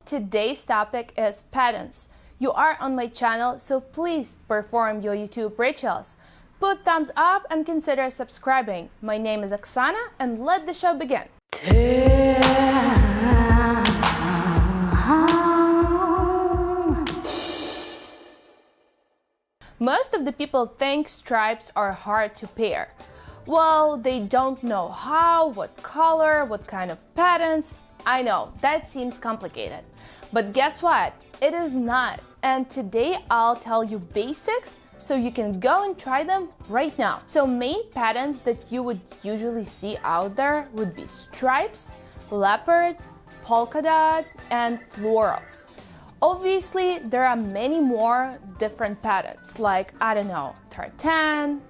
Today's topic is patterns. You are on my channel, so please perform your YouTube rituals. Put thumbs up and consider subscribing. My name is Oksana and let the show begin. Most of the people think stripes are hard to pair. Well, they don't know how, what color, what kind of patterns. I know, that seems complicated. But guess what? It is not. And today I'll tell you basics so you can go and try them right now. So main patterns that you would usually see out there would be stripes, leopard, polka dot, and florals. Obviously, there are many more different patterns like, I don't know, tartan,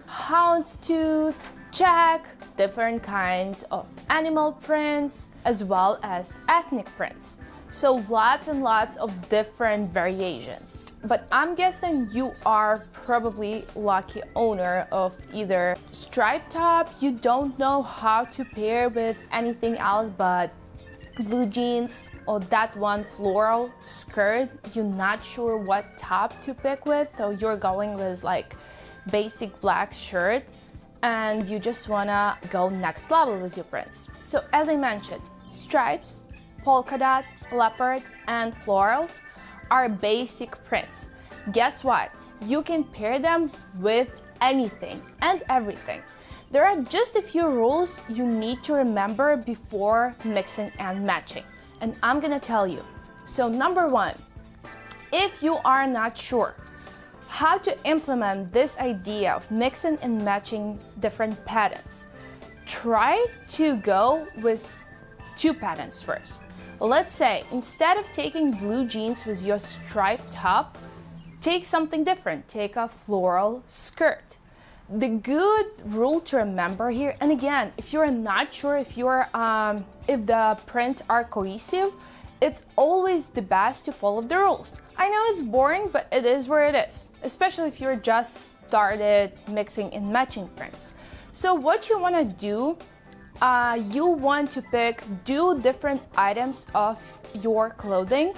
houndstooth, check, different kinds of animal prints, as well as ethnic prints. So lots and lots of different variations. But I'm guessing you are probably lucky owner of either striped top, you don't know how to pair with anything else but blue jeans, or that one floral skirt, you're not sure what top to pick with, so you're going with like basic black shirt and you just wanna go next level with your prints. So as I mentioned, stripes, polka dot, leopard, and florals are basic prints. Guess what? You can pair them with anything and everything. There are just a few rules you need to remember before mixing and matching, and I'm gonna tell you. So number one, if you are not sure how to implement this idea of mixing and matching different patterns, try to go with two patterns first. Let's say instead of taking blue jeans with your striped top, take something different, take a floral skirt. The good rule to remember here, and again, if you're not sure if the prints are cohesive, it's always the best to follow the rules. I know it's boring, but it is where it is, especially if you're just started mixing and matching prints. So what you want to do, you want to do different items of your clothing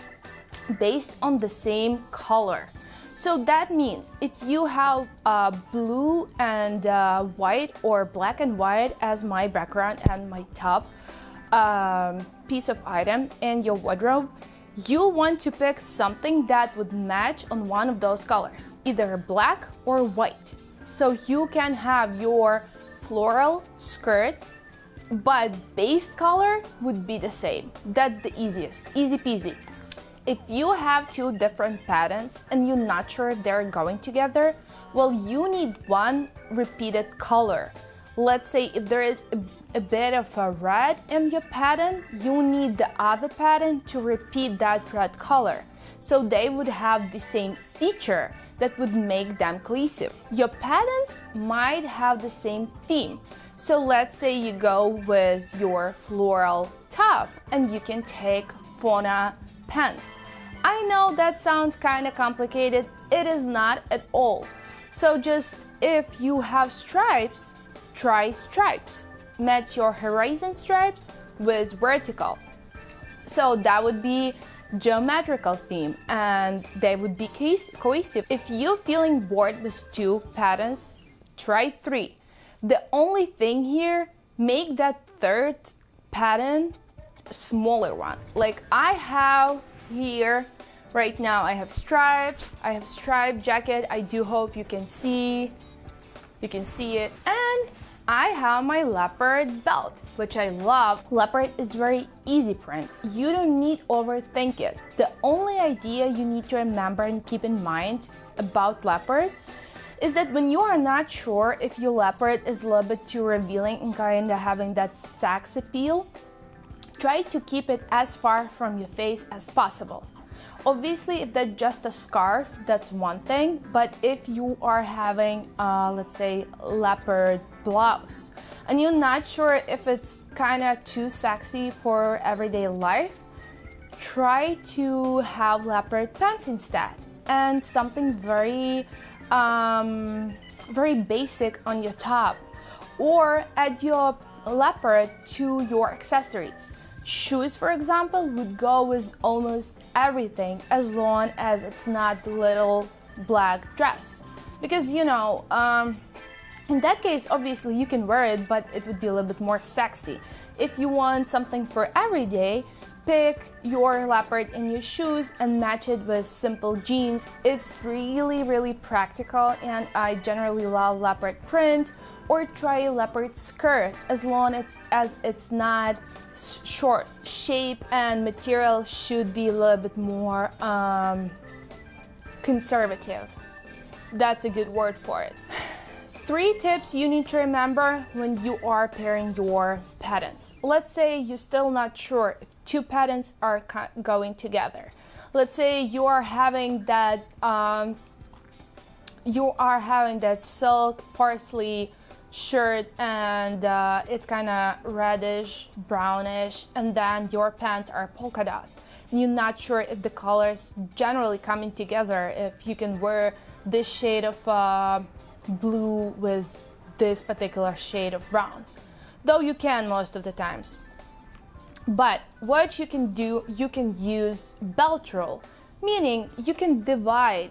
based on the same color. So that means if you have blue and white or black and white as my background and my top piece of item in your wardrobe, you want to pick something that would match on one of those colors, either black or white. So you can have your floral skirt, but base color would be the same. That's the easiest, easy peasy. If you have two different patterns and you're not sure if they're going together, well, you need one repeated color. Let's say if there is a bit of a red in your pattern, you need the other pattern to repeat that red color. So they would have the same feature that would make them cohesive. Your patterns might have the same theme. So let's say you go with your floral top and you can take fauna pants. I know that sounds kind of complicated. It is not at all. So just if you have stripes, try stripes. Match your horizon stripes with vertical. So that would be geometrical theme and they would be cohesive. If you're feeling bored with two patterns, try three. The only thing here, make that third pattern smaller one. Like I have here right now, I have stripes, I have striped jacket. I do hope you can see it, and I have my leopard belt, which I love. Leopard is very easy print. You don't need overthink it. The only idea you need to remember and keep in mind about leopard is that when you are not sure if your leopard is a little bit too revealing and kind of having that sex appeal, try to keep it as far from your face as possible. Obviously, if that's just a scarf, that's one thing, but if you are having, let's say, leopard blouse, and you're not sure if it's kind of too sexy for everyday life, try to have leopard pants instead, and something very basic on your top, or add your leopard to your accessories. Shoes, for example, would go with almost everything as long as it's not the little black dress. Because, you know, in that case, obviously you can wear it, but it would be a little bit more sexy. If you want something for every day, pick your leopard in your shoes and match it with simple jeans. It's really practical, and I generally love leopard print. Or try a leopard skirt as long as it's not short. Shape and material should be a little bit more conservative. That's a good word for it. 3 tips you need to remember when you are pairing your patterns. Let's say you're still not sure if 2 patterns are going together. Let's say you are having that silk parsley shirt and it's kind of reddish, brownish, and then your pants are polka dot. And you're not sure if the colors generally coming together, if you can wear this shade of blue with this particular shade of brown. Though you can most of the times. But what you can do, you can use belt rule, meaning you can divide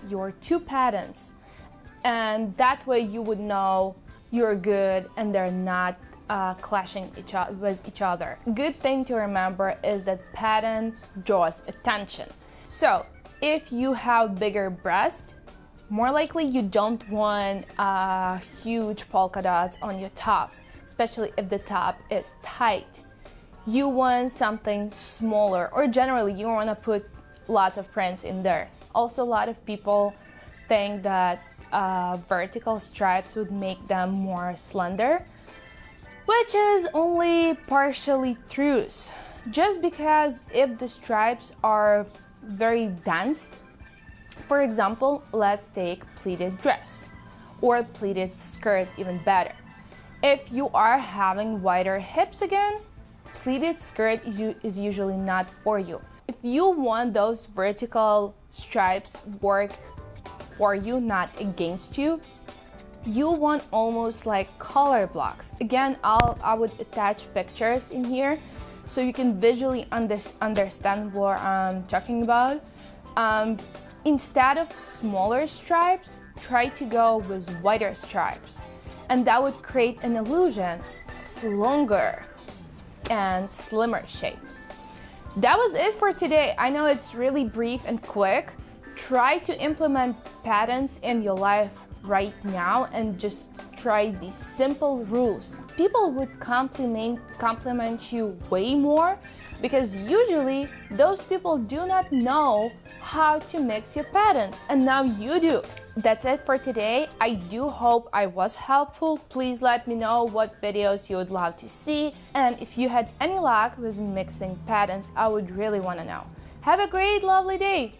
your 2 patterns, and that way you would know you're good and they're not clashing with each other. Good thing to remember is that pattern draws attention. So if you have bigger breasts, more likely you don't want huge polka dots on your top, especially if the top is tight. You want something smaller, or generally you want to put lots of prints in there. Also, a lot of people think that vertical stripes would make them more slender, which is only partially true. Just because if the stripes are very dense, for example, let's take pleated dress or pleated skirt, even better. If you are having wider hips again, pleated skirt is usually not for you. If you want those vertical stripes work for you, not against you, you want almost like color blocks. Again, I would attach pictures in here so you can visually understand what I'm talking about. Instead of smaller stripes, try to go with wider stripes, and that would create an illusion of longer and slimmer shape. That was it for today. I know it's really brief and quick. Try to implement patterns in your life right now and just try these simple rules. People would compliment you way more because usually those people do not know how to mix your patterns, and now you do. That's it for today. I do hope I was helpful. Please let me know what videos you would love to see, and if you had any luck with mixing patterns, I would really want to know. Have a great, lovely day.